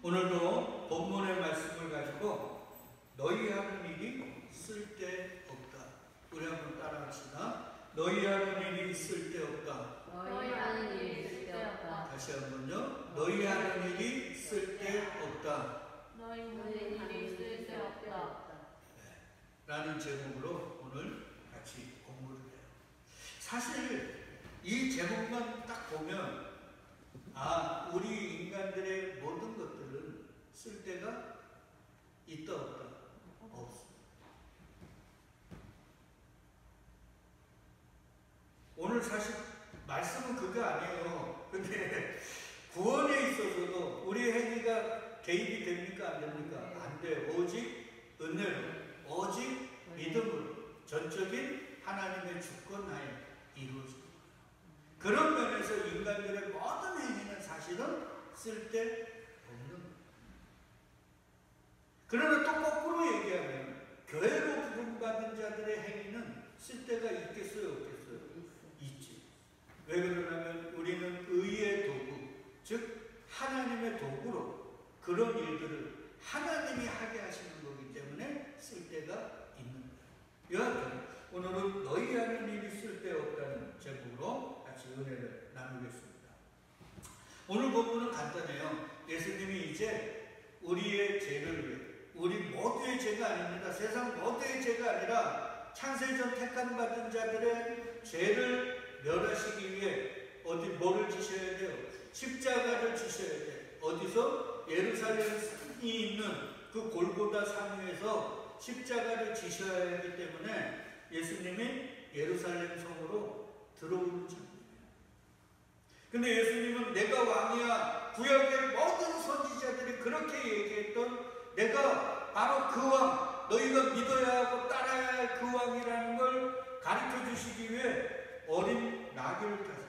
오늘도 본문의 말씀을 가지고 너희 하는 일이 쓸데없다. 우리 한번 따라합시다. 너희 하는 일이 쓸데없다. 너희 하는 일이 쓸데없다. 다시 한번요. 너희 하는 일이 쓸데없다. 너희 하는 일이 쓸데없다. 라는 제목으로 오늘 같이 공부를 해요. 사실 이 제목만 딱 보면 우리 인간들의 모든 것들은 쓸데가 있다 없다? 없어. 오늘 사실 말씀은 그거 아니에요. 근데 구원에 있어서도 우리 행위가 개입이 됩니까? 안 됩니까? 안 돼요. 오직 은혜로, 오직 믿음으로 전적인 하나님의 주권하에 이루어집니다. 그런 면에서 인간들의 모든 행위는 사실은 쓸데없는 거예요. 그러나 또 거꾸로 얘기하면 교회로 부름받은 자들의 행위는 쓸데가 있겠어요? 없겠어요? 있지. 왜 그러냐면 우리는 의의 도구, 즉 하나님의 도구로 그런 일들을 하나님이 하게 하시는 거기 때문에 쓸데가 있는 거예요. 여하튼 오늘은 너희 하는 일이 쓸데없다는 제목으로 같이 은혜를 나누겠습니다. 오늘 본문은 간단해요. 예수님이 이제 우리의 죄를 위해, 우리 모두의 죄가 아닙니다. 세상 모두의 죄가 아니라 창세전 택함받은 자들의 죄를 멸하시기 위해 뭐를 지셔야 돼요? 십자가를 지셔야 돼요. 어디서? 예루살렘 산이 있는 그 골고다 산 위에서 십자가를 지셔야 하기 때문에 예수님이 예루살렘 성으로 들어오는 장면이에요. 근데 예수님은 내가 왕이야, 구약의 모든 선지자들이 그렇게 얘기했던 내가 바로 그 왕, 너희가 믿어야 하고 따라야 할 그 왕이라는 걸 가르쳐 주시기 위해 어린 나귀를 타셨어요.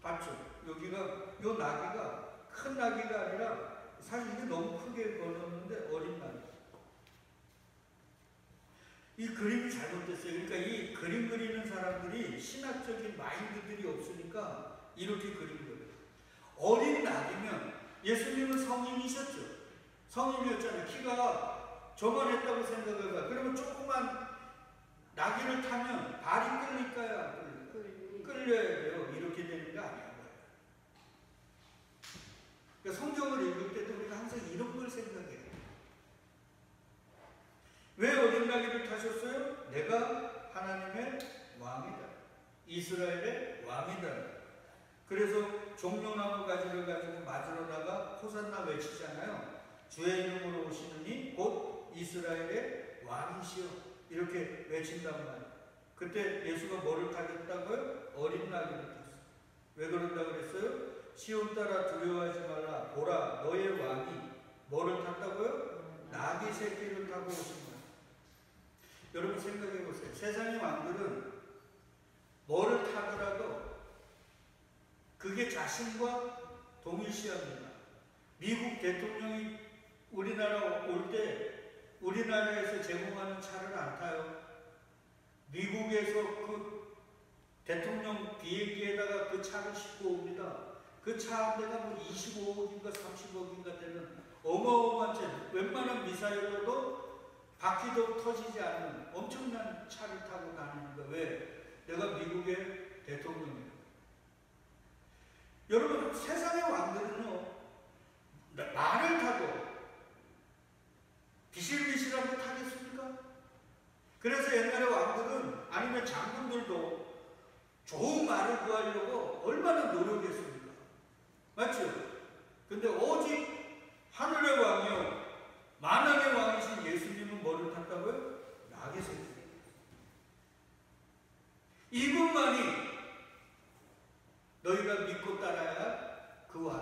봤죠? 여기가, 요 나귀가 큰 나귀가 아니라 사실 이게 너무 크게 걸었는데 어린 나귀. 이 그림이 잘못됐어요. 그러니까 이 그림 그리는 사람들이 신학적인 마인드들이 없으니까 이렇게 그린 거예요. 어린 나귀면 예수님은 성인이셨죠. 성인이었잖아요. 키가 저만했다고 생각해봐요. 그러면 조그만 나귀를 타면 발이 끌릴까요? 안 끌릴까요? 끌려야 돼요. 이렇게 되는 게 아니에요. 그러니까 성경을 읽을 때도 우리가 항상 이런 걸 생각해요. 왜 어린 나귀를 타셨어요? 내가 하나님의 왕이다. 이스라엘의 왕이다. 그래서 종려나무 가지를 가지고 맞으러다가 호산나 외치잖아요. 주의 이름으로 오시느니 곧 이스라엘의 왕이시여. 이렇게 외친단 말이에요. 그때 예수가 뭐를 타겠다고요? 어린 나귀를 탔어요. 왜 그런다고 그랬어요? 시온 따라 두려워하지 말라. 보라 너의 왕이 뭐를 탔다고요? 나귀 새끼를 타고 오신 거예요. 여러분 생각해 보세요. 세상의 왕들은 뭐를 타더라도 그게 자신과 동일시합니다. 미국 대통령이 우리나라 올 때 우리나라에서 제공하는 차를 안 타요. 미국에서 그 대통령 비행기에다가 그 차를 싣고 옵니다. 그 차 한 대가 뭐 25억인가 30억인가 되는 어마어마한 차, 웬만한 미사일로도 바퀴도 터지지 않는 엄청난 차를 타고 다니는 거예요. 왜? 내가 미국의 대통령이에요. 여러분 세상의 왕들은요 말을 타고 비실비실한 거 타겠습니까? 그래서 옛날에 왕들은 아니면 장군들도 좋은 말을 구하려고 얼마나 노력했습니까? 맞죠? 근데 오직 하늘의 왕이요 만왕의 왕이신 예수님은 뭐를 탔다고요? 나귀 새끼. 이분만이 너희가 믿고 따라야 할 그 왕.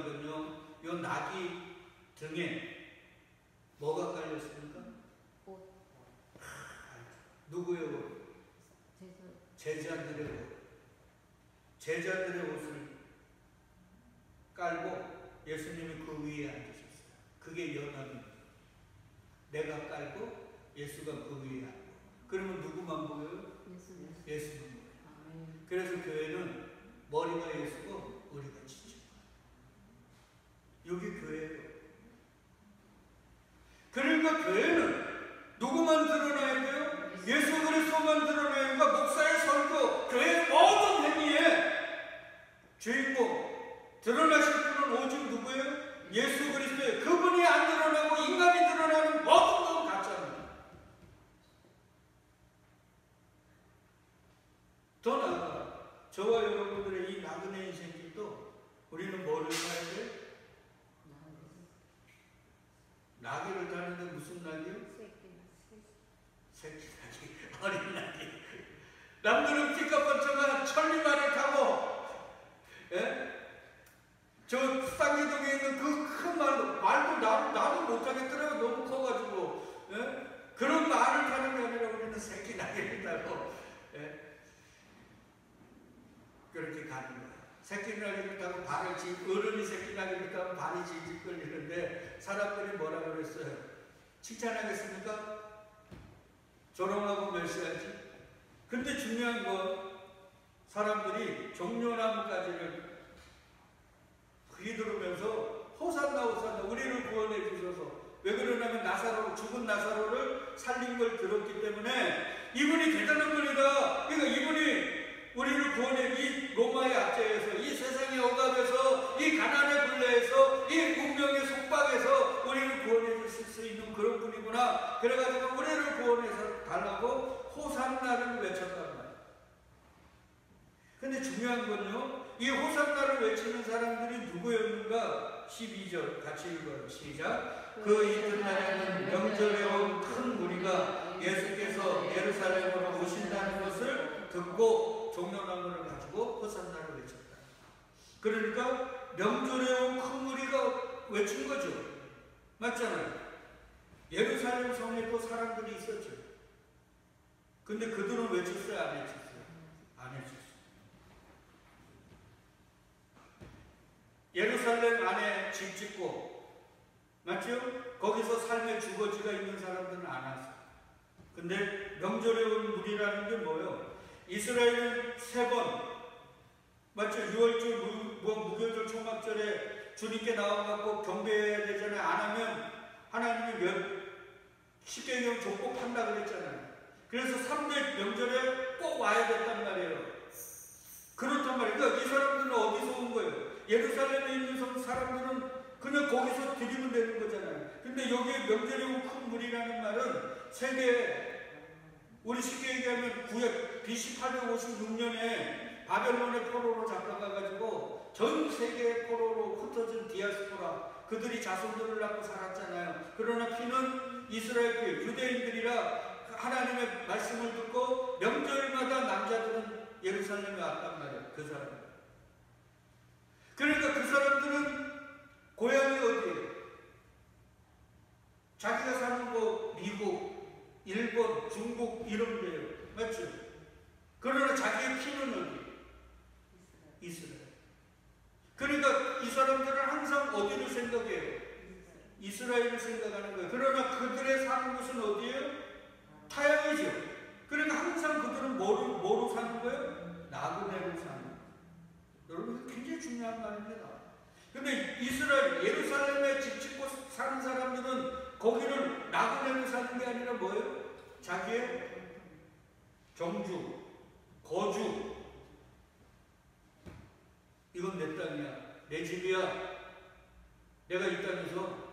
보니까요, 요 나귀 등에 뭐가 깔렸습니까? 옷. 누구요? 제자들의 옷. 제자들의 옷을 깔고 예수님이 그 위에 앉으셨어요. 그게 연합입니다. 내가 깔고 예수가 그 위에 앉고. 그러면 누구만 보여요? 예수만 보여요. 그래서 교회는 머리가 예수고 우리가 지쳐. 여기 교회예요. 그러니까 교회는 누구만 드러나야 돼요? 예수 그리스도만 드러나야 되니까 목사의 설교, 교회의 모든 행위에 주인공 드러나실 분은 오직 누구예요? 예수 그리스도예요. 그분이 안 드러나고 인간이 드러나는 모든 건 가짜입니다. 더 나아가 저와 여러분들의 이 나그네 인생길도 우리는 뭐를 가야 돼? 나귀를 타는데 무슨 나귀요? 새끼 나귀, 어린 나귀. 남들은 삐까뻔쩍한 천리마를 타고, 예? 저 쌍기동에 있는 그 큰 말도 나도 못하겠더라고. 너무 커가지고, 예? 그런 말을 타는 게 아니라 우리는 새끼 나귀를 타고, 예? 그렇게 가는 거야. 새끼 나귀를 타고 발을 어른이 새끼 나귀를 타고 발이 질질 끌리는데 사람들이 뭐라 그랬어요? 칭찬하겠습니까? 조롱하고 멸시하지. 근데 중요한 건 사람들이 종려나무까지를 휘두르면서 호산나 호산나 우리를 구원해 주셔서, 왜 그러냐면 나사로, 죽은 나사로를 살린 걸 들었기 때문에 이분이 대단한 분이다. 그러니까 이분이 우리를 구원해, 이 로마의 압제에서, 이 세상의 억압에서, 이 가난의 굴레에서, 이 운명의 속박에서 우리를 구원해 주실 수 있는 그런 분이구나. 그래가지고 우리를 구원해서 달라고 호산나를 외쳤단 말이에요. 근데 중요한 건요, 이 호산나를 외치는 사람들이 누구였는가? 12절 같이 읽어요. 시작. 그 이튿날에는 명절에 온 큰 무리가 예수께서 예루살렘으로 오신다는 것을 듣고 종려나무를 가지고 호산나를 외쳤다. 그러니까 명절에 온 큰 무리가 외친 거죠. 맞잖아요. 예루살렘 성에 또 사람들이 있었죠. 근데 그들은 외쳤어요? 안 외쳤어요? 안 외쳤어요. 예루살렘 안에 집 짓고, 맞죠? 거기서 삶의 주거지가 있는 사람들은 안 왔어요. 근데 명절에 온 무리라는 게 뭐예요? 이스라엘은 3번, 맞죠? 6월절, 무교절, 초막절에 주님께 나와갖고 경배해야 되잖아요. 안 하면 하나님이 십계명 족복한다 그랬잖아요. 그래서 3대 명절에 꼭 와야 됐단 말이에요. 그렇단 말이에요. 그러니까 이 사람들은 어디서 온 거예요? 예루살렘에 있는 사람들은 그냥 거기서 드리면 되는 거잖아요. 근데 여기에 명절에 온 큰 무리라는 말은 세계, 우리 쉽게 얘기하면 구약 BC 856년에 바벨론의 포로로 잡혀가가지고 전 세계의 포로로 흩어진 디아스포라, 그들이 자손들을 낳고 살았잖아요. 그러나 피는 이스라엘 피, 유대인들이라 하나님의 말씀을 듣고 명절마다 남자들은 예루살렘에 왔단 말이에요. 그 사람들. 그러니까 그 사람들은 고향이 어디예요? 자기가 사는 거 미국, 일본, 중국 이런 데예요. 맞죠? 그러나 자기의 피는 어디? 이스라엘. 그러니까 이 사람들은 항상 어디를 생각해요? 이스라엘을 생각하는 거예요. 그러나 그들의 사는 곳은 어디예요? 타향이죠. 그러니까 항상 그들은 뭐로 사는 거예요? 나그네로 사는 거예요. 여러분, 굉장히 중요한 말입니다. 근데 이스라엘, 예루살렘에 집 짓고 사는 사람들은 거기는 나그네로 사는 게 아니라 뭐예요? 자기의 정주, 거주. 이건 내 땅이야. 내 집이야. 내가 이 땅에서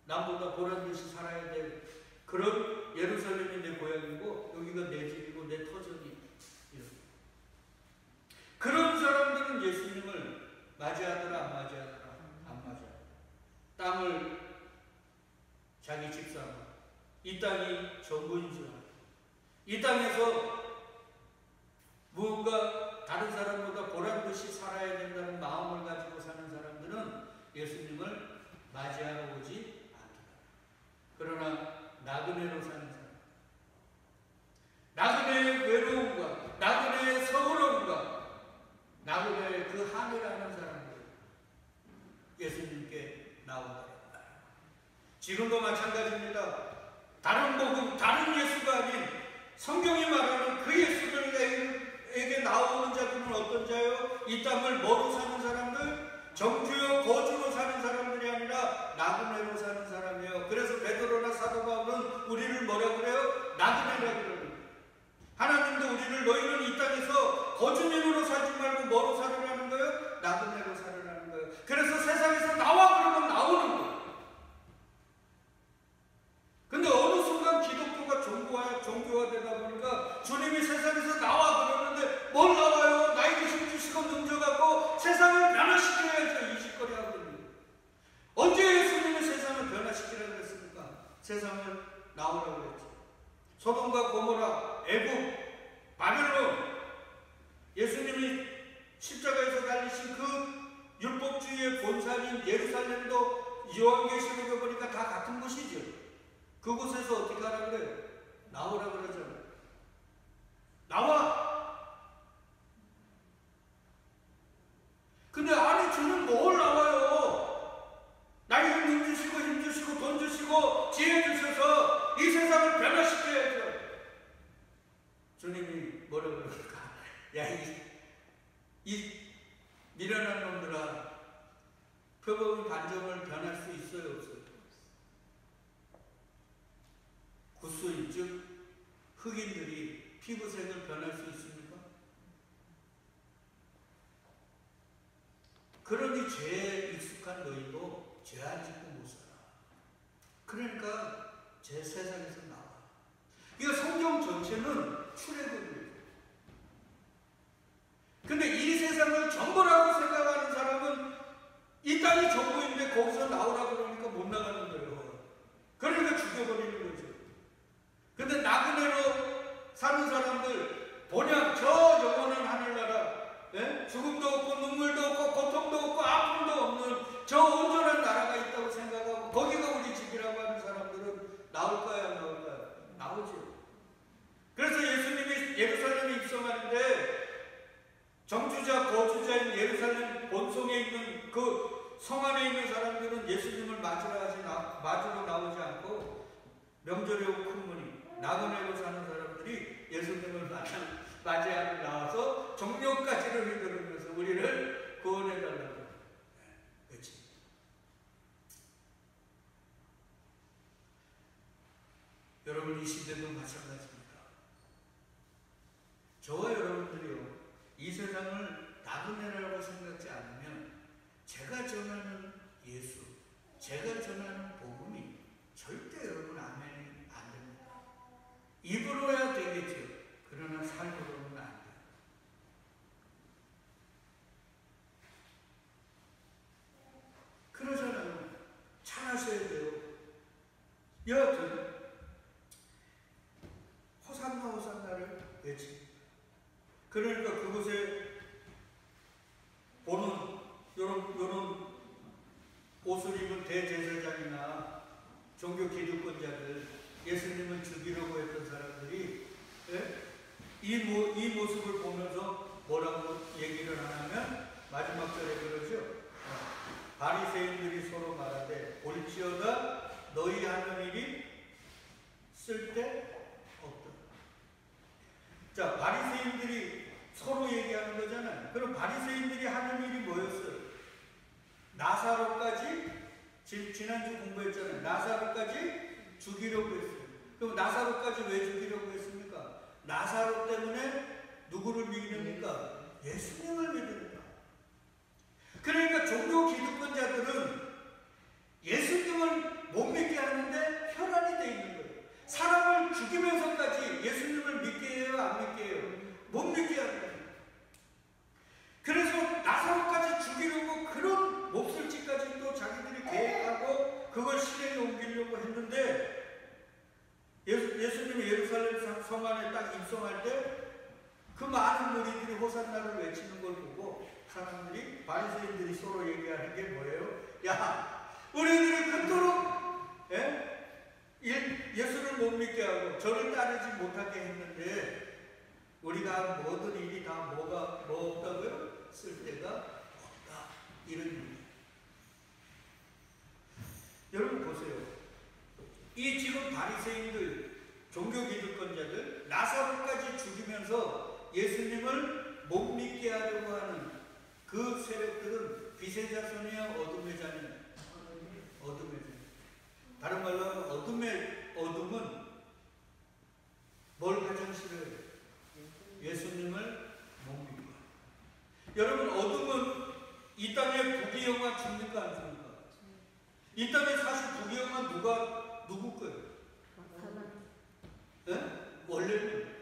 남보다 보란듯이 살아야 돼. 그런 예루살렘이 내 고향이고 여기가 내 집이고 내 터전이. 그런 사람들은 예수님을 맞이하더라 안 맞이하더라? 안 맞아요. 땅을 자기 집사로, 이 땅이 전부인 줄 알아요. 이 땅에서 무언가 다른 사람보다 보란듯이 살아야 된다는 마음을 가지고 사는 사람들은 맞이하러 오지 않더라. 그러나 나그네로 사는 사람, 나그네의 외로움과 나그네의 서러움과 나그네의 그 한이라는 사람들 예수님께 나오더라. 지금도 마찬가지입니다. 다른 복음, 다른 예수가 아닌 성경이 말하는 그 예수들에게 나오는 자들은 어떤 자요? 이 땅을 뭐로 사는 사람들? 정주요 거주로 사는 사람들이 아니라 나그네로 사는 사람이에요. 그래서 베드로나 사도 바울은 우리를 뭐라 그래요? 나그네라 그래요. 하나님도 우리를 너희는 이 땅에서 거주민으로 살지 말고 뭐로 살으라는 거예요? 나그네로 살으라는 거예요. 그래서 세상에서 나와 그러면 나오는 거예요. 근데 어느 순간 기독교가 종교화되다 보니까 주님이 세상에서 나와 그러는데 뭘 나와요? 나에게 힘주시고 능져갖고 세상을 변화시켜야죠. 이 짓거리 하거든요. 언제 예수님이 세상을 변화시키라고 했습니까? 세상을 나오라고 했죠. 소돔과 고모라, 애굽, 바벨론, 예수님이 십자가에서 달리신 그 율법주의의 본산인 예루살렘도 요한계시록에 보니까 다 같은 곳이죠. 그곳에서 어떻게 하라 그래요? 나오라 그러잖아요. 나와! 근데 아니 주는 뭘 나와요? 나에게 능 주시고 힘 주시고 돈 주시고 지혜 주셔서 이 세상을 변화시켜야죠. 주님이 뭐라 그러니까 야 이 미련한 놈들아, 표범의 반점을 변할 수 있어요 없어요? 구스인 즉 흑인들이 피부색을 변할 수 있습니까? 그러니 죄에 익숙한 너희도 죄 안 짓고 못 살아. 그러니까 제 세상에서 나와. 이거 성경 전체는 출애굽이에요. 근데 이 세상을 전부라고 생각하는 사람은 이 땅이 전부인데 거기서 나오라고 그러니까 못 나가는 거예요. 그러니까 죽여버리는 거죠. 근데 나그네로 사는 사람들, 본향 저 영원한 하늘나라, 예? 죽음도 없고 눈물도 없고 고통도 없고 아픔도 없는 저 온전한 나라가 있다고 생각하고 거기가 우리 집이라고 하는 사람들은 나올까요 안 나올까요? 나오죠. 그래서 예수님이 예루살렘에 입성하는데 정주자 거주자인 예루살렘 본성에 있는 그 성 안에 있는 사람들은 예수님을 맞으러 나오지 않고 명절에 온 큰 무리 나그네로 사는 사람들이 예수님을 맞이하러 나와서 정령까지를 휘두르면서 우리를 구원해달라고. 그렇지. 여러분 이 시대도 마찬가지입니다. 저와 여러분들이요, 이 세상을 나그네라고 생각지 않으면 제가 전하는 예수, 제가 전하는 복음이 절대 여러분 아멘이 안 됩니다. 입으로야 되겠죠. 그러나 삶으로는 안 돼요. 그러잖아요. 잘하셔야 돼요. 여하튼 호산나 호산나를 외칩니다. 그러니까 그곳에 보는 요런 옷을 입은 대제사장이나 종교 기득권자들, 예수님을 죽이려고 했던 사람들이 이 모습을 보면서 뭐라고 얘기를 하냐면 마지막 절에 그러죠. 바리새인들이 서로 말하되 볼지어다 너희 하는 일이 쓸데 없다. 자, 바리새인들이 서로 얘기하는 거잖아요. 그럼 바리새인들이 하는 일이 뭐였어요? 나사로까지 지난주 공부했잖아요. 나사로까지 죽이려고 했어요. 그럼 나사로까지 왜 죽이려고 했습니까? 나사로 때문에 누구를 믿습니까? 예수님을 믿습니다. 그러니까 종교 기득권자들은 예수님을 못 믿게 하는데 혈안이 되어 있는 거예요. 사람을 죽이면서까지 예수님을 믿게 해요? 안 믿게 해요? 못 믿게 하는 거예요. 그래서 나사로까지 죽이려고 그런 몹쓸짓까지 또 자기들이 계획하고 그걸 실행에 옮기려고 했는데 예수님이 예루살렘 성 안에 딱 입성할 때 그 많은 무리들이 호산나를 외치는 걸 보고 사람들이 바리새인들이 서로 얘기하는 게 뭐예요? 야, 우리들이 그토록 예수를 못 믿게 하고 저를 따르지 못하게 했는데 우리가 모든 일이 다 뭐 없다고요? 쓸데가 없다. 이런 의미. 여러분 보세요. 이 지금 바리새인들, 종교 기득권자들 나사로까지 죽이면서 예수님을 못 믿게 하려고 하는 그 세력들은 빛의 자손이야, 어둠의 자녀? 어둠의 자녀. 다른 말로 하면 어둠은 뭘 가장 싫어해요? 예수님을 못 믿고. 여러분, 어둠은 이 땅에 부귀영화 줍니까 안 줍니까? 이 땅에 사실 부귀영화 누구 거예요? 네? 원래는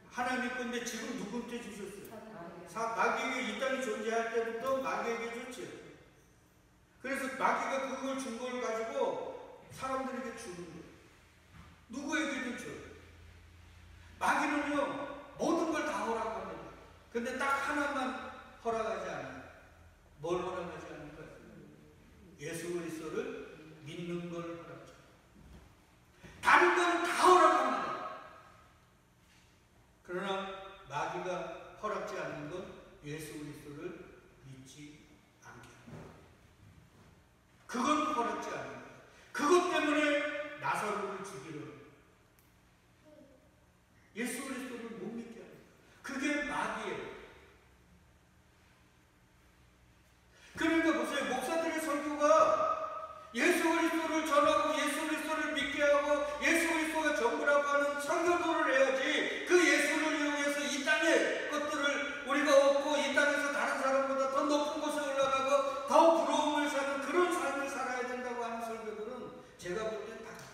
하나님 건데 지금 누구한테 주셨어요? 마귀에게, 이 땅이 존재할 때부터 마귀에게 줬죠. 그래서 마귀가 그걸 준 걸 가지고 사람들에게 주는 거예요. 누구에게도 줘요. 마귀는요, 모든 걸 다 허락합니다. 근데 딱 하나만 허락하지 않아요. 뭘 허락하지 않을까요? 예수 그리스도를 믿는 걸 허락하죠. 다른 건 다 허락합니다. 그러나 마귀가 허락지 않는 건 예수 그리스도를 믿지 않게 합니다. 그건 허락지 않는 거예요. 그것 때문에 나사로를 죽이려 해요. 예수 그리스도를 못 믿게 합니다. 그게 마귀예요. 그러니까 보세요. 목사들의 설교가 예수 그리스도를 전하고 예수 그리스도를 믿게 하고 예수 그리스도가 전부라고 하는 설교도를 해야지, 그 예수를 이용해서 이 땅의 것들을 우리가 얻고 이 땅에서 다른 사람보다 더 높은 곳에 올라가고 더 부러움을 사는 그런 삶을 살아야 된다고 하는 설교들은 제가 볼 땐 다 가죠.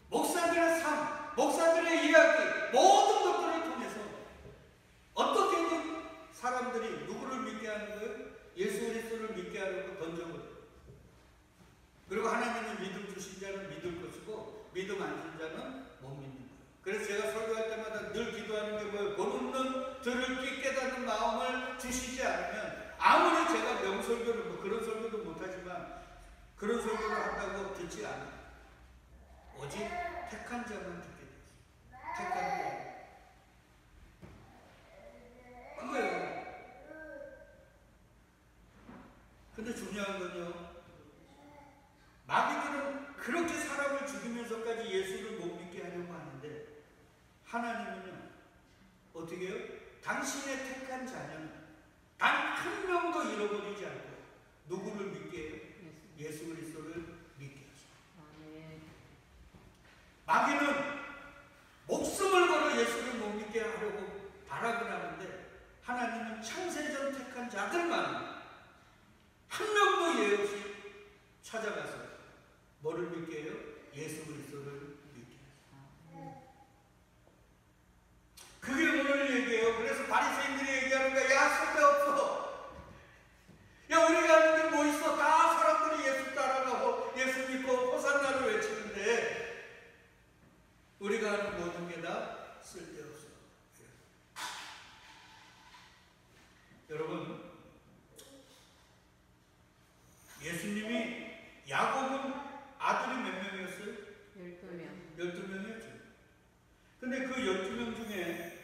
목사들의 삶, 목사들의 이야기, 모든 것들을 통해서 어떻게든 사람들이 누구를 믿게 하는 거예요? 예수 그리스도를 믿게 하려고 던져버려요. 그리고 하나님은 믿음 주신 자는 믿을 것이고 믿음 안 준 자는 못 믿는 거예요. 그래서 제가 설교할 때마다 늘 기도하는 게 뭐예요? 보는 들을 귀 깨닫는 마음을 주시지 않으면, 아무리 제가 명설교를 뭐 그런 설교도 못하지만 그런 설교를 한다고 듣지 않아요. 오직 택한 자만 듣게 됐어요. 택한 자. 그거예요. 근데 중요한 건요, 마귀들은 그렇게 사람을 죽이면서까지 예수를 못 믿게 하려고 하는데, 하나님은요 어떻게 해요? 당신의 택한 자녀는 단 한 명도 잃어버리지 않고 누구를 믿게 해요? 예수 그리스도를 믿게 하죠. 마귀는 목숨을 걸어 예수를 못 믿게 하려고 발악을 하는데, 하나님은 창세전 택한 자들만 한 명도 예 없이 찾아가서 뭐를 믿게 해요? 예수 그리스도를 믿게 해요. 그게 오늘 얘기예요. 그래서 바리새인들이 얘기하는 거야. 야, 쓸데없어. 야, 우리가 하는 게 뭐 있어? 다 사람들이 예수 따라가고 예수 믿고 호산나를 외치는데 우리가 하는 모든 게 다 쓸데없어. 여러분, 예수님이, 야곱은 아들이 몇 명이었어요? 12명. 12명이었죠. 근데 그 12명 중에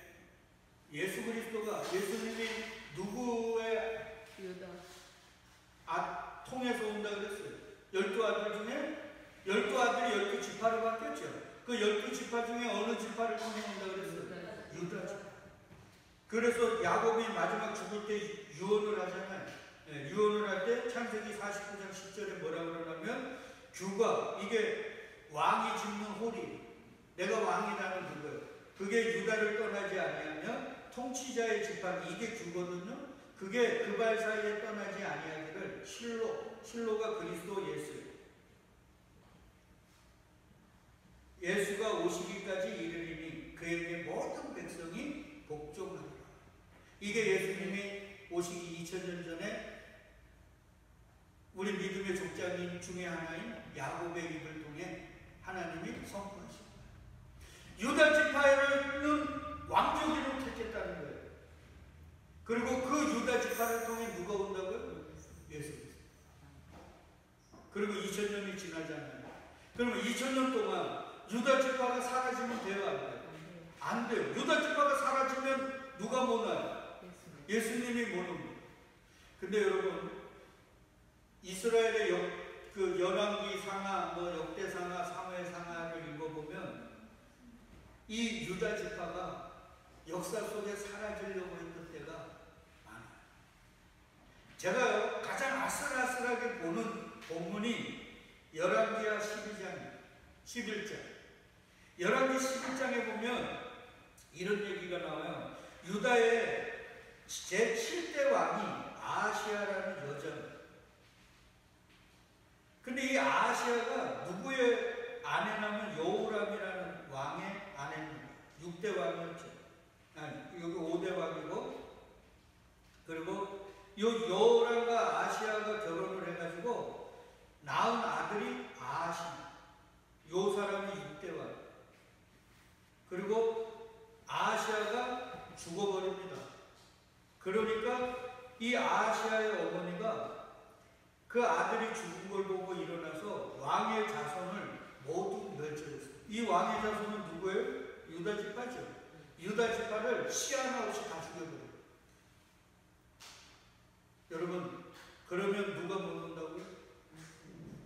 예수 그리스도가, 예수님이 누구의 통해서 온다 그랬어요? 12아들 중에 12아들이 12지파로 바뀌었죠. 그 12지파 중에 어느 지파를 통해 온다 그랬어요? 유다 지파. 그래서 야곱이 마지막 죽을 때 유언을 하잖아요. 유언을 할 때 창세기 49장 10절에 뭐라고 그러냐면, 규가, 이게 왕이 짚는 호리, 내가 왕이라는 그거예요. 그게 유다를 떠나지 아니하며 통치자의 지팡이, 이게 규거든요. 그게 그 발 사이에 떠나지 아니하기를 실로가 그리스도 예수예요. 예수가 오시기까지 이르리니 그에게 모든 백성이 복종하리라. 이게 예수님이 오시기 2000년 전에 우리 믿음의 족장인 중에 하나인 야곱의 입을 통해 하나님이 선포하신 거예요. 유다 지파는 왕족으로 택했다는 거예요. 그리고 그 유다 지파를 통해 누가 온다고요? 예수 그리스도. 그리고 2000년이 지나잖아요. 그러면 2000년 동안 유다 지파가 사라지면 돼요, 안 돼요? 안 돼요. 유다 지파가 사라지면 누가 못 와요? 예수님이 못 옵니다. 근데 여러분, 이스라엘의 그 열왕기 상하, 역대 상하, 사무엘 상하를 읽어보면 이 유다 지파가 역사 속에 사라지려고 했던 때가 많아요. 제가 가장 아슬아슬하게 보는 본문이 열왕기하 12장, 11장. 열왕기 11장에 보면 이런 얘기가 나와요. 유다의 제7대 왕이 아하시아라는 여자입니다. 근데 이 아하시아가 누구의 아내냐면 여호람이라는 왕의 아내입니다. 6대 왕이었죠. 아니, 여기 5대 왕이고, 그리고 이 여호람과 아하시아가 결혼을 해가지고 낳은 아들이 아하시아. 요 사람이 6대 왕. 그리고 아하시아가 죽어버립니다. 그러니까 이 아하시아의 어머니가 그 아들이 죽은 걸 보고 일어나서 왕의 자손을 모두 멸절했어요. 이 왕의 자손은 누구예요? 유다 지파죠. 유다 지파를 씨 하나 없이 다 죽여버려요. 여러분, 그러면 누가 못 온다고요?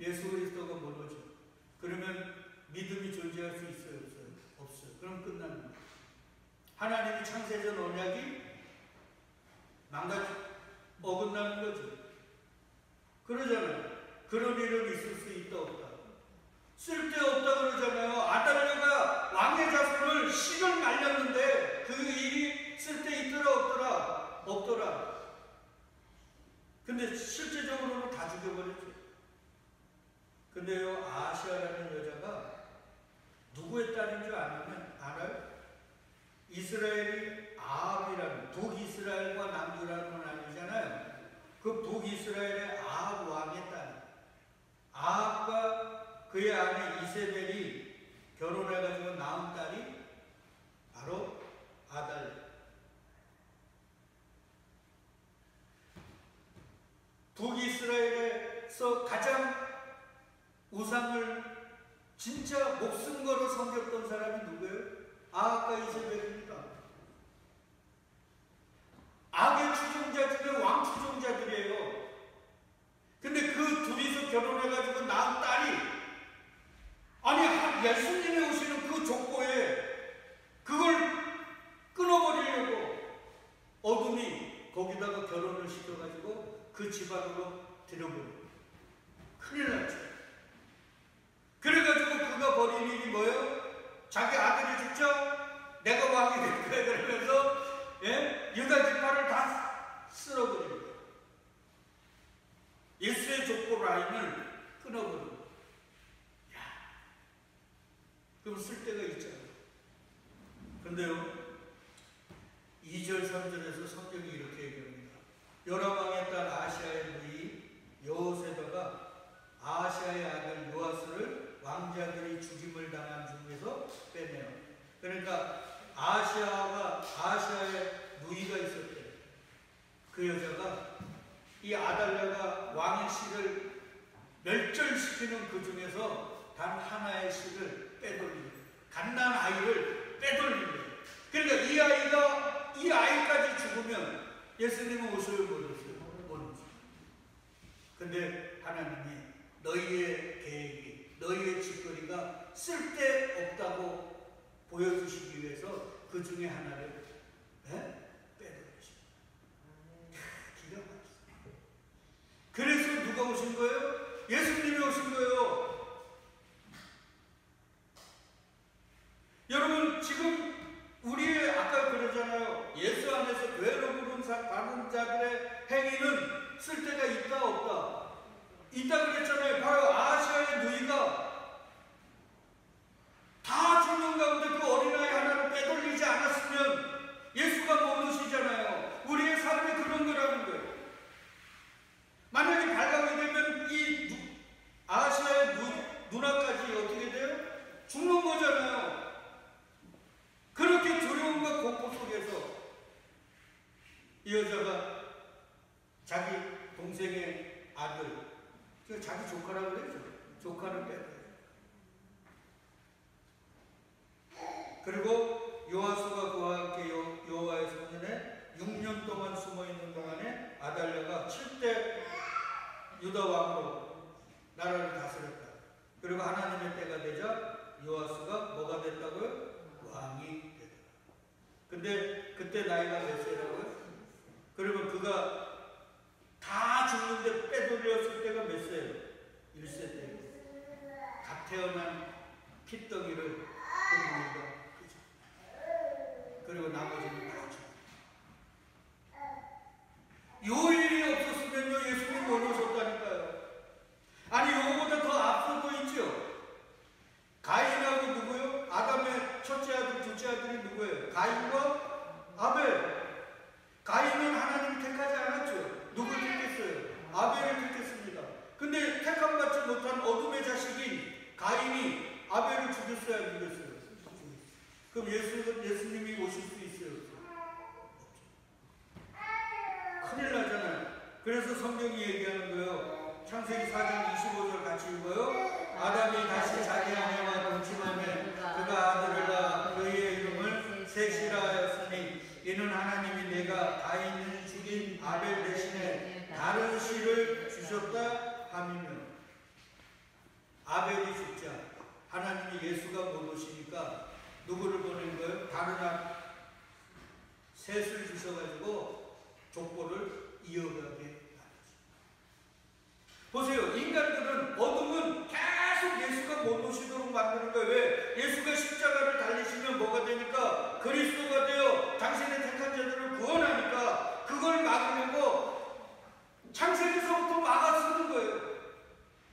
예수 그리스도가 못 오죠. 그러면 믿음이 존재할 수 있어요? 없어요? 없어요. 그럼 끝나는 거예요. 하나님이 창세전 언약이 어긋나는 거죠. 그러잖아요. 그런 일은 있을 수 있다 없다. 쓸데없다 그러잖아요. 아달랴가 왕의 자손을 씨를 말렸는데 그 일이 쓸데 있더라 없더라? 없더라. 근데 실제적으로는 다 죽여버렸죠. 근데요, 아하시아라는 여자가 누구의 딸인 줄 알아요? 이스라엘이 아합이라는, 북이스라엘과 남유라는 아니잖아요. 그 북이스라엘의 아합 왕의 딸. 아합과 그의 아내 이세벨이 결혼해가지고 낳은 딸이 바로 아달랴. 북이스라엘에서 가장 우상을 진짜 목숨 걸어 섬겼던 사람이 누구예요? 아합과 이세벨입니다. 악의 추종자 중에 왕 추종자들이에요. 근데 그 둘이서 결혼해가지고 낳은 딸이, 아니 예수님이 오시는 그 족보에 그걸 끊어버리려고 어둠이 거기다가 결혼을 시켜가지고 그 집안으로 들여버려요. 큰일 났죠. 그래가지고 그가 벌인 일이 뭐예요? 자기 아들이 죽죠? 내가 왕이 될 거야. 그러면서 유다 지파를 다 쓸어버립니다. 예수의 족보 라인을 끊어버립니다. 그럼 쓸데가 있잖아요. 근데요, 2절 3절에서 성경이 이렇게 얘기합니다. 요람왕의 딸 아하시아의 누이 여호세바가 아하시아의 아들 요아스를 왕자들이 죽임을 당한 중에서 빼내요. 그러니까 아하시아의 누이가 있었대요. 그 여자가 이 아달랴가 왕의 씨를 멸절시키는 그 중에서 단 하나의 씨를 빼돌립니다. 갓난 아이를 빼돌립니다. 그러니까 이 아이까지 죽으면 예수님은 오셔요, 못 오셔요? 못 오셔요. 근데 하나님이 너희의 계획이, 너희의 짓거리가 쓸데없다고 보여주시기 위해서 그 중에 하나를 빼돌리십니다. 기가 막히죠. 그래서 누가 오신 거예요? 예수님이 오신 거예요. 여러분, 지금 우리의 아까 그러잖아요. 예수 안에서 괴로 부른 받은 자들의 행위는 쓸데가 있다 없다? 있다 그랬잖아요. 바로 아하시아의 누이가 다 죽는 가운데 그 어린아이 하나를 빼돌리지 않았으면 예수가 못 오시잖아요. 우리의 삶이 그런 거라는 거예요. 만약에 발각이 되면 이 아하시아의 누나까지 어떻게 돼요? 죽는 거잖아요. 그렇게 두려움과 공포 속에서 이 여자가 아들, 자기 조카라고 그랬죠. 조카를 빼고. 그리고 요아스가 그와 함께 여호와의 성전에 6년 동안 숨어있는 동안에 아달랴가 7대 유다 왕으로 나라를 다스렸다. 그리고 하나님의 때가 되자 요아스가 뭐가 됐다고요? 왕이 되더라. 근데 그때 나이가 몇 세라고요? 그러면 그가 다 죽는데 빼돌렸을 때가 몇 세예요? 1세 때. 갓 태어난 핏덩이를 끓이니까. 그리고 나머지는 다 죽어. 요 일이 없었으면요, 예수님 못 오셨다니까요. 아니, 요거보다 더 앞서도 있죠. 가인하고 누구요? 아담의 첫째 아들, 둘째 아들이 누구예요? 가인과 아벨. 가인은 하나님이 택하지 않았죠. 누굴 택했어요? 아벨을 택했습니다. 근데 택함받지 못한 어둠의 자식인 가인이 아벨을 죽였어야 안 죽였어요? 그럼 예수님이 오실 수 있어요? 큰일 나잖아요. 그래서 성경이 얘기하는 거예요. 창세기 4장 25절 같이 읽어요. 아담이 다시 자기 아내와 동침하며 그가 아들을 낳아 그의 이름을 셋이라 하였으니 이는 하나님이 내가 가인을 죽인 아벨 대신에 다른 씨를 주셨다 함이며. 아벨이 죽자 하나님이 예수가 못 오시니까 누구를 보낸 거예요? 다른 셋을 주셔가지고 족보를 이어가게. 보세요. 인간들은 어둠은 계속 예수가 못 오시도록 만드는 거예요. 왜? 예수가 십자가를 달리시면 뭐가 되니까? 그리스도가 되어 당신의 택한 자들을 구원하니까 그걸 막으려고 창세기서부터 막아쓰는 거예요.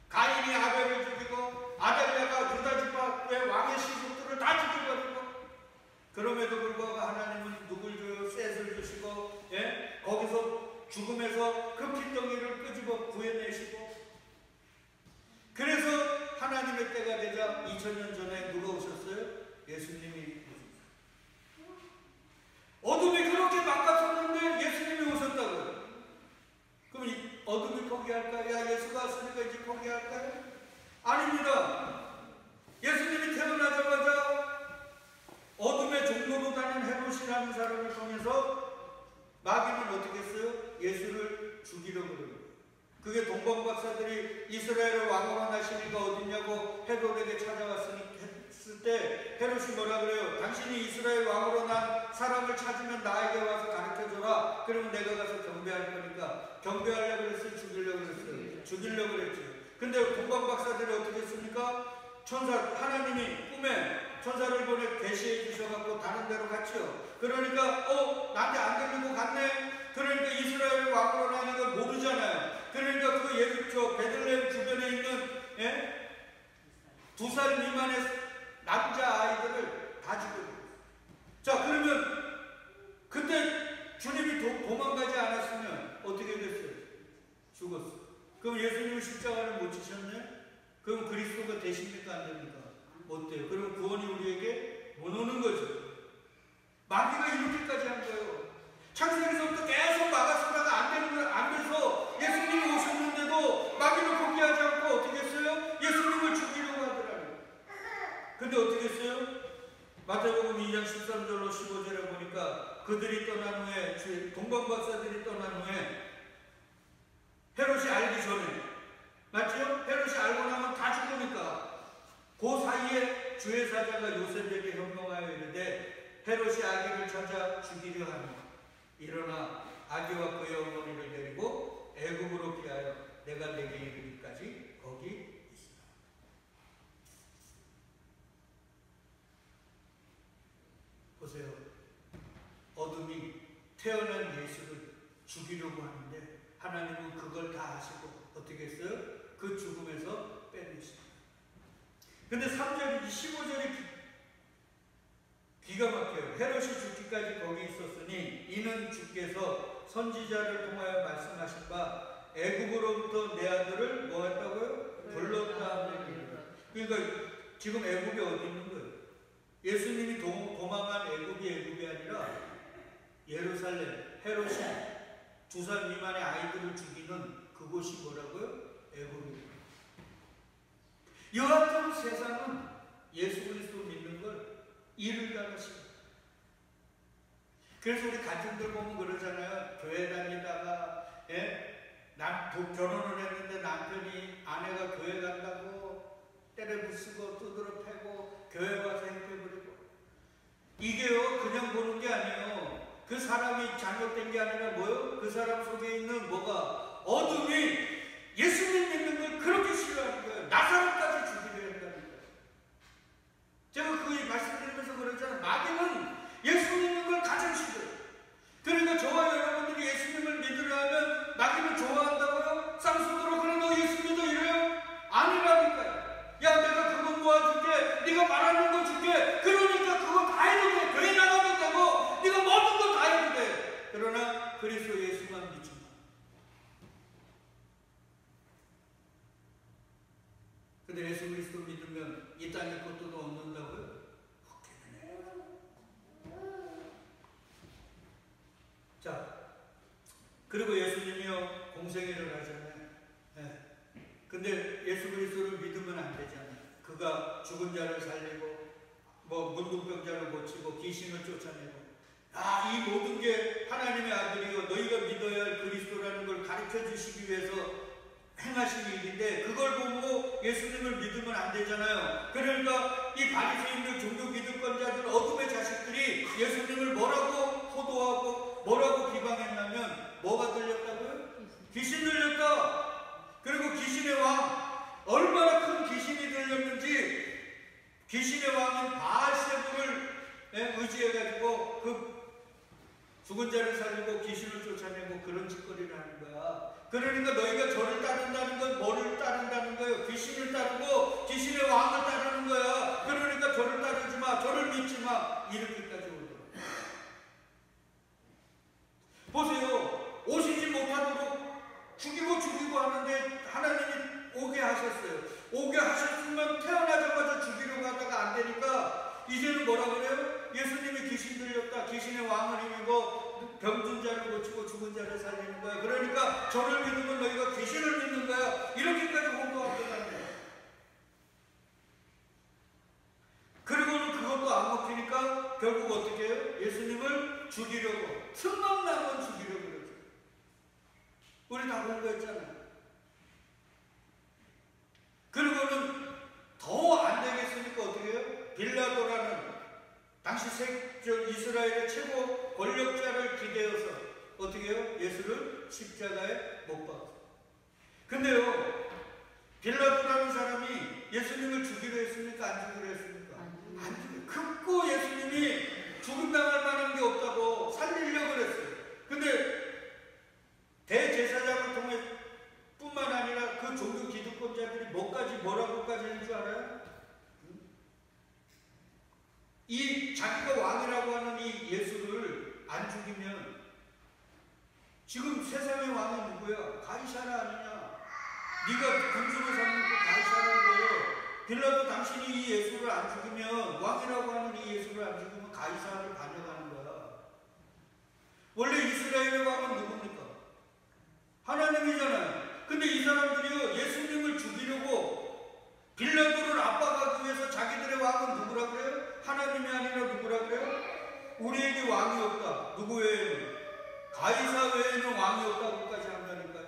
가인이 아벨을 죽이고 아달랴가 유다 지파의 왕의 시족들을 다 죽여버리고, 그럼에도 불구하고 하나님은 누굴 줘요? 셋을 주시고, 예? 거기서 죽음에서 그 핏덩이를 끄집어 구해내시고. 그래서 하나님의 때가 되자 2000년 전에 누가 오셨어요? 예수님이 오셨어요. 어둠이 그렇게 막아섰는데 예수님이 오셨다고요. 그럼 이 어둠이 포기할까요? 야, 예수가 왔으니까 이제 포기할까요? 아닙니다. 예수님이 태어나자마자 어둠의 종로로 다닌 헤롯이라는 사람을 통해서 마귀는 어떻게 했어요? 예수를 죽이려고 그래요. 그게 동방박사들이 이스라엘의 왕으로 나시니까 어딨냐고 헤롯에게 찾아왔을 때 헤롯이 뭐라 그래요? 당신이 이스라엘 왕으로 난 사람을 찾으면 나에게 와서 가르쳐줘라. 그러면 내가 가서 경배할 거니까. 경배하려고 그랬어요? 죽이려고 그랬어요? 죽이려고 그랬죠. 근데 동방박사들이 어떻게 했습니까? 하나님이 꿈에 천사를 보내 계시해 주셔갖고 다른 데로 갔죠. 그러니까 나한테 안 들리고 갔네. 그러니까 이스라엘 왕으로 나는 걸 모르잖아요. 그러니까 그 베들레헴 주변에 있는 2살 미만의 남자 아이들을 다 죽여요. 자, 그러면 그때 주님이 도망가지 않았으면 어떻게 됐어요? 죽었어. 그럼 예수님은 십자가를 못 지셨네? 그럼 그리스도가 되십니까? 안 됩니까? 못 돼요. 그럼 구원이 우리에게 못 오는 거죠. 마귀가 이렇게까지 한 거예요. 창세기서부터 계속 막아서다가 안 돼서 예수님이 오셨는데도 마귀를 포기하지 않고 어떻게 했어요? 예수님을 죽이려고 하더라고요. 근데 어떻게 했어요? 마태복음 2장 13절로 15절에 보니까 그들이 떠난 후에, 동방박사들이 떠난 후에 헤롯이 알기 전에, 맞죠? 헤롯이 알고 나면 다 죽으니까 그 사이에 주의 사자가 요셉에게 현명하여 이르되 헤롯이 아기를 찾아 죽이려 하니 일어나 아기와 그의 어머니를 데리고 애굽으로 피하여 내가 내게 이르기까지 거기 있으라. 보세요. 어둠이 태어난 예수를 죽이려고 하는데 하나님은 그걸 다 아시고 어떻게 했어요? 그 죽음에서 빼내십니다. 근데 3절이 15절이 기가 막혀요. 헤롯이 죽기까지 거기 있었으니 이는 주께서 선지자를 통하여 말씀하신 바 애굽으로부터 내 아들을 뭐 했다고요? 불렀다 하는. 그러니까 지금 애굽이 어디 있는 거예요? 예수님이 도망한 애굽이 아니라 예루살렘, 헤롯이 2살 미만의 아이들을 죽이는 그곳이 뭐라고요? 애굽입니다. 여하튼 세상은 예수 그리스도 믿는 걸 이를 가르칩니다. 그래서 우리 가정들 보면 그러잖아요. 교회 다니다가 결혼을 했는데 남편이 아내가 교회 간다고 때려 부수고 두드러 패고 교회 와서 행패부리고, 이게요 그냥 보는 게 아니에요. 그 사람이 잘못된 게 아니라 뭐요? 그 사람 속에 있는 뭐가 어둠이 예수님 믿는 걸 그렇게 싫어하는 거예요. 나사로까지 죽이려 한다는 거예요. 제가 그 말씀드리면서 그러잖아요. 마귀는 예수 믿는 걸 가장 싫어요. 그러니까 저와 여러분들이 예수님을 믿으려 하면 마귀는 좋아한다고요? 쌍수도로 그래 너 예수 믿어 이래요? 아니라니까요. 야 내가 그거 모아줄게, 네가 말하는 거 줄게, 그러니까 그거 다 해도 돼. 교회 나가도 되고 네가 모든 거 다 해도 돼. 그러나 그리스도 예수만 믿지 마. 근데 예수 그리스도 믿으면 이 땅에 것도 얻는다고요? 없기는 해요. 자, 그리고 예수님이요 공생애를 하잖아요. 근데 예수 그리스도를 믿으면 안 되잖아요. 그가 죽은 자를 살리고 뭐 문둥병자를 고치고 귀신을 쫓아내고, 이 모든 게 하나님의 아들이요 너희가 믿어야 할 그리스도라는 걸 가르쳐 주시기 위해서 행하신 일인데, 그걸 보고 예수님을 믿으면 안 되잖아요. 그러니까 이 바리새인들 종교 기득권자들 어둠의 자식들이 예수님을 뭐라고 호도하고 뭐라고 비방했냐면 뭐가 들렸다고요? 귀신 들렸다. 그리고 귀신의 왕, 얼마나 큰 귀신이 들렸는지 귀신의 왕인 바알세불을 의지해가지고 그 죽은 자를 살리고 귀신을 쫓아내고 그런 짓거리를 하는 거야. 그러니까 너희가 저를 따른다는 건 뭐를 따른다는 거예요? 귀신을 따르고 귀신의 왕을 따르는 거야. 그러니까 저를 따르지 마, 저를 믿지 마, 이렇게까지 오더라고요. 보세요. 오시지 못하도록 죽이고 하는데 하나님이 오게 하셨어요. 오게 하셨으면 태어나자마자 죽이려고 하다가 안 되니까 이제는 뭐라 그래요? 예수님이 귀신 들렸다, 귀신의 왕을 이기고 병든 자를 고치고 죽은 자를 살리는 거야. 그러니까 저를 믿으면 너희가 귀신을 믿는 거야. 이렇게까지 홍보하더라는 거야. 그리고는 그것도 안 먹히니까 결국 어떻게 해요? 예수님을 죽이려고, 틈만 나면 죽이려고 그러죠. 우리 다 공부했잖아요. 그리고는 더 안 되겠으니까 어떻게 해요? 빌라도라는 당시 이스라엘의 최고 권력자를 기대어서 어떻게 해요? 예수를 십자가에 못 박았어요. 근데요, 빌라도라는 사람이 예수님을 죽이려 했습니까? 안 죽이려 했습니까? 안 죽이려. 급고 예수님이 죽음당할 만한 게 없다고 살리려고 그랬어요. 근데 대제사장을 통해 뿐만 아니라 그 종교 기득권자들이 뭐라고까지 할 줄 알아요? 이 자기가 왕이라고 하는 이 예수를 안 죽이면 지금 세상의 왕이 누구야? 가이사라 아니냐? 네가 군주로 삼는 그 가이사라인데, 빌라도 당신이 이 예수를 안 죽이면, 왕이라고 하는 이 예수를 안 죽이면 가이사를 반역하는 거야. 원래 이스라엘의 왕은 누굽니까? 하나님이잖아요. 근데 이 사람들이요 예수님을 죽이려고 빌라도를 압박하기 위해서 자기들의 왕은 누구라 그래요? 하나님이 아니라 누구라 그래요? 우리에게 왕이 없다. 누구 외에는? 가이사 외에는 왕이 없다고까지 한다니까요.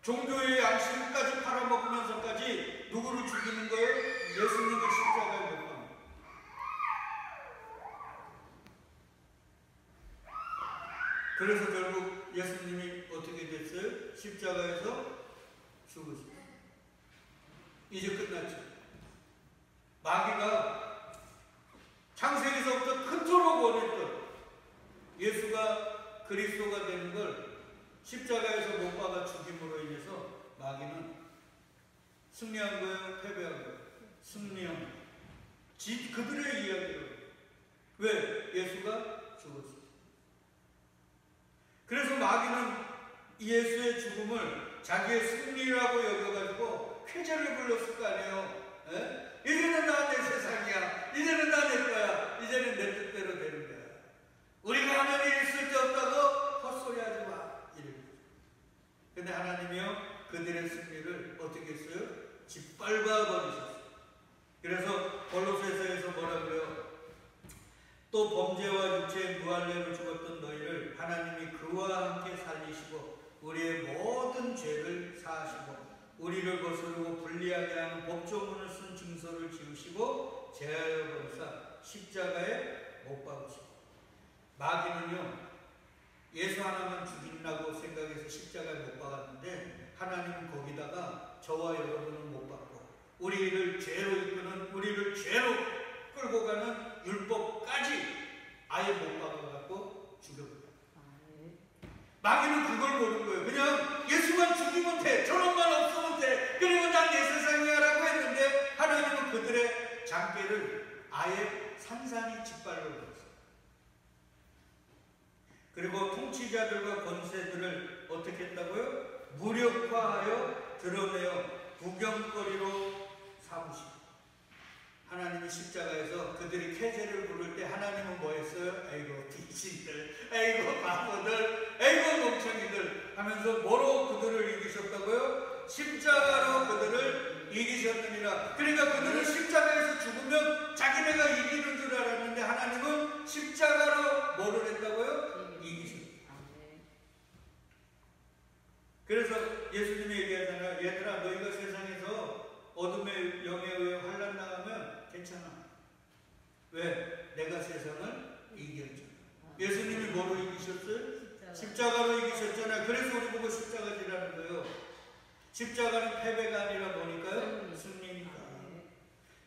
종교의 양심까지 팔아먹으면서까지 누구를 죽이는 거예요? 예수님을 십자가에 못 박는. 그래서 결국 예수님이 어떻게 됐어요? 십자가에서 죽으셨어요. 이제 끝났죠. 마귀가 창세기서부터 그토록 원했던 예수가 그리스도가 되는 걸 십자가에서 못 박아 죽임으로 인해서 마귀는 승리한 거예요? 패배한 거예요? 승리한 거예요. 그들의 이야기로. 왜? 예수가 죽었어요. 그래서 마귀는 예수의 죽음을 자기의 승리라고 여겨가지고 쾌재를 불렀을 거 아니에요. 에? 이제는 다 내 세상이야. 이제는 다 내 거야. 이제는 내 뜻대로 되는 거야. 우리가 하는 일이 쓸데없다고 헛소리 하지 마. 이래요. 근데 하나님이요 그들의 승리를 어떻게 했어요? 짓밟아 버리셨어요. 그래서 골로새서에서 뭐라 그래요? 또 범죄와 육체의 무할례로 죽었던 너희를 하나님이 그와 함께 살리시고 우리의 모든 죄를 사하시고 우리를 거스르고 불리하게 하는 법조문을 쓴 증서를 지우시고 제하여 버리사 십자가에 못 박으시고. 마귀는요 예수 하나만 죽이려고 생각해서 십자가에 못 박았는데 하나님은 거기다가 저와 여러분을 못 박고 우리를 죄로 이끄는 우리를 죄로 끌고 가는 율법까지 아예 못 박아갖고 죽여버려요. 마귀는 그걸 모르는 거예요. 그냥 예수만 죽이면 돼. 저런만 없으면 돼. 그리고 난 내 세상이야 라고 했는데 하나님은 그들의 장깨를 아예 산산히 짓밟아 버렸어요. 그리고 통치자들과 권세들을 어떻게 했다고요? 무력화하여 드러내어 구경거리로 삼으시고. 하나님이 십자가에서 그들이 쾌제를 부를 때 하나님은 뭐 했어요? 아이고 귀신들, 아이고 바보들, 아이고 멍청이들 하면서 뭐로 그들을 이기셨다고요? 십자가로 그들을 이기셨느니라. 그러니까 그들은 십자가에서 죽으면 자기네가 이기는 줄 알았는데 하나님은 십자가로 뭐를 했다고요? 이기셨어요. 그래서 예수님이 얘기하잖아요. 얘들아 너희가 세상에서 어둠의 영에 의해 환난 당하면 괜찮아. 왜? 내가 세상을 이겼잖아. 예수님이 뭐로 이기셨어요? 십자가로 이기셨잖아요. 그래서 우리 보고 십자가지라는 거예요. 십자가는 패배가 아니라 뭐니까요? 승리니까.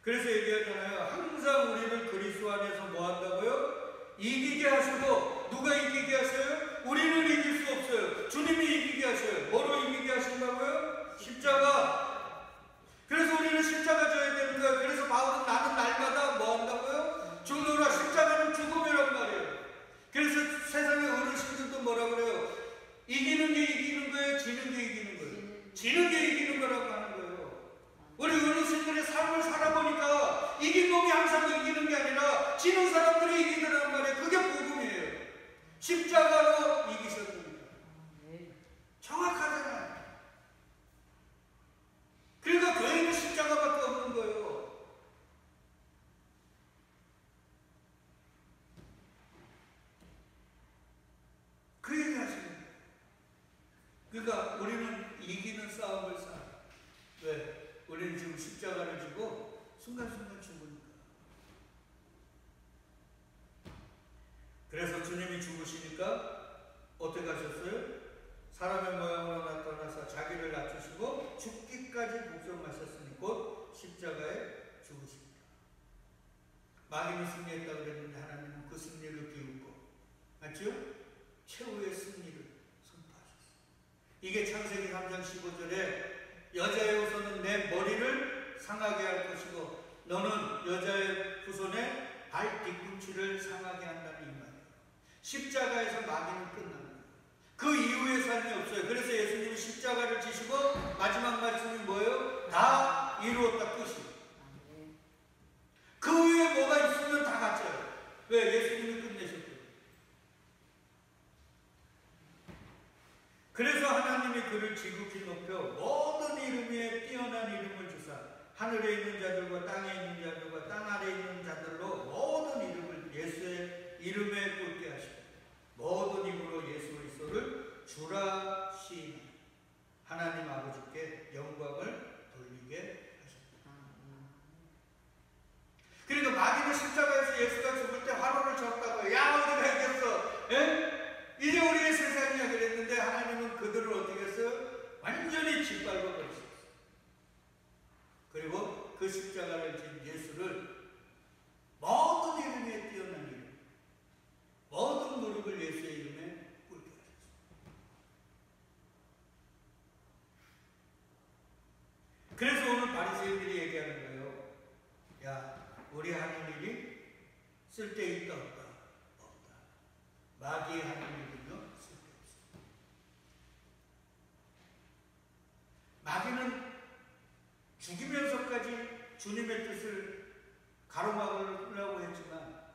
그래서 얘기하잖아요. 항상 우리를 그리스도 안에서 뭐 한다고요? 이기게 하시고. 누가 이기게 하셔요? 우리는 이길 수 없어요. 주님이 이기게 하셔요. 뭐로 이기게 하신다고요? 십자가. 그래서 우리는 십자가 져야 되는 거예요. 그래서 바울은 나는 날마다 뭐 한다고요? 죽노라. 십자가는 죽음이란 말이에요. 그래서 세상의 어르신들도 뭐라 그래요? 이기는 게 이기는 거예요? 지는 게 이기는 거예요? 지는 게 이기는 거라고 하는 거예요. 우리 어르신들의 삶을 살아보니까 이긴 놈이 항상 이기는 게 아니라 지는 사람들이 이기더란 말이에요. 그게 복음이에요. 십자가로 이기셨습니다. 정확하잖아요. 그러니까 교회는 십자가밖에 없는 거예요. 그 얘기 하시는 거예요. 그러니까 우리는 이기는 싸움을 싸요. 왜? 우리는 지금 십자가를 지고 순간순간 죽으니까. 그래서 주님이 죽으시니까 어떻게 하셨어요? 사람의 모양으로 나타나서 자기를 낮추시고 죽기까지 복종하셨으니 곧 십자가에 죽으십니다. 마귀는 승리했다고 그랬는데 하나님은 그 승리를 비웃고, 맞죠? 최후의 승리를 선포하셨어요. 이게 창세기 3장 15절에 여자의 후손은 내 머리를 상하게 할 것이고 너는 여자의 후손의 발 뒤꿈치를 상하게 한다는 이 말이에요. 십자가에서 마귀는 끝납니다. 그 이후의 삶이 없어요. 그래서 예수님이 십자가를 지시고 마지막 말씀이 뭐예요? 다 이루었다, 끝이에요. 그 후에 뭐가 있으면 다 갖춰요. 왜? 예수님이 끝내셨거든요. 그래서 하나님이 그를 지극히 높여 모든 이름 위에 뛰어난 이름을 주사 하늘에 있는 자들과 땅에 있는 자들과 땅 아래에 있는 자들로 모든 이름을 예수의 이름에 꽂게 하시고 모든 입으로 예수 그리스도를 주라 시인 하나님 아버지께 영광을 돌리게 하셨다. 그러니까 마귀는 십자가에서 예수가 죽을 때 화로를 쳤다고. 야, 우리가 이겼어. 예? 이제 우리의 세상이야 그랬는데 하나님은 그들을 어떻게 했어요? 완전히 짓밟아 버렸어요. 그리고 그 십자가를 진 예수를 모든 이름에 뛰어난 이름, 모든 무릎을 예수의 이름에 꿇게 하셨어요. 그래서 오늘 바리새인들이 얘기하는 거예요. 야, 우리 하는 일이 쓸데있다 없다? 없다. 마귀의 하는 일은요 쓸데없어. 마귀는 죽이면서까지 주님의 뜻을 가로막으려고 했지만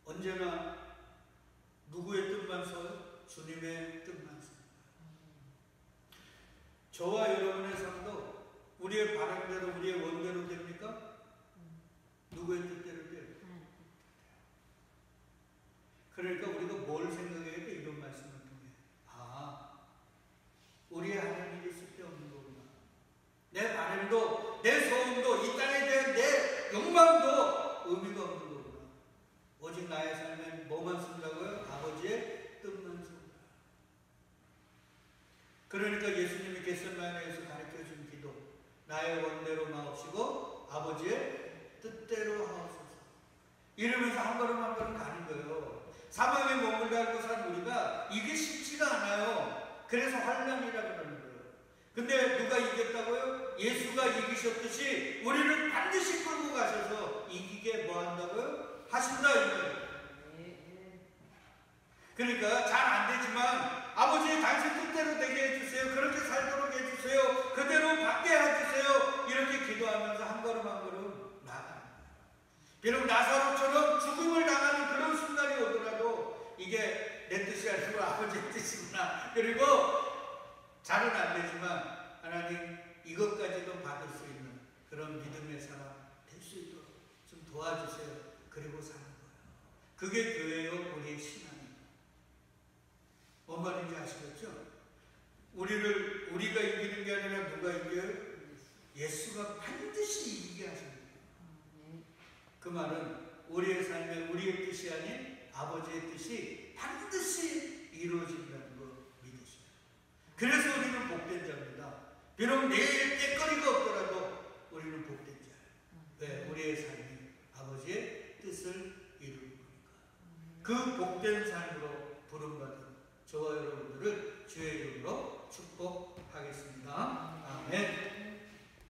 언제나 누구의 뜻만 서요? 주님의 뜻만 서요. 저와 여러분의 삶도 우리의 바람대로 우리의 원대로 됩니까? 누구의 뜻대로 돼요? 그러니까 우리가 뭘 생각해야 돼? 이런 말씀을 통해. 아, 우리의 하나님 일이 쓸데없는 거구나. 내 바람도 내 소원도 이 땅에 대한 내 욕망도 의미가 없는 거구나. 오직 나의 삶에 뭐만 쓴다고요? 아버지의 뜻만 쓴다. 그러니까 예수님이 겟세마네에서 가르쳐준 기도, 나의 원대로 마옵시고 아버지의 뜻대로 하옵소서. 이러면서 한 걸음 한 걸음 가는 거예요. 사망에 머물게 앓고 산 우리가 이게 쉽지가 않아요. 그래서 환난이라고 그러는 거예요. 근데 누가 이겼다고요? 예수가 이기셨듯이 우리는 반드시 끌고 가셔서 이기게 뭐 한다고요? 하신다 이 말이에요. 그러니까 잘 안 되지만 아버지 당신 뜻대로 되게 해주세요. 그렇게 살도록 해주세요. 그대로 받게 해주세요. 이렇게 기도하면서 한 걸음 한 걸음 나아가는 거예요. 비록 나사로처럼 죽음을 당하는 그런 순간이 오더라도 이게 내 뜻이 아니고 아버지의 뜻이구나. 그리고 잘은 안 되지만 하나님 이것까지도 받을 수 있는 그런 믿음의 사람 될 수 있도록 좀 도와주세요. 그리고 사는 거예요. 그게 교회요, 우리의 신앙입니다. 뭔 말인지 아시겠죠? 우리가 이기는 게 아니라 누가 이겨요? 예수가 반드시 이기게 하십니다. 그 말은 우리의 삶에 우리의 뜻이 아닌 아버지의 뜻이 반드시 이루어진다는 거 믿으세요. 그래서 우리는 복된 자입니다. 비록 내일 때거리가 없더라도 우리는 복된 자예요. 왜? 우리의 삶이 아버지의 뜻을 이루는 거니까. 그 복된 삶을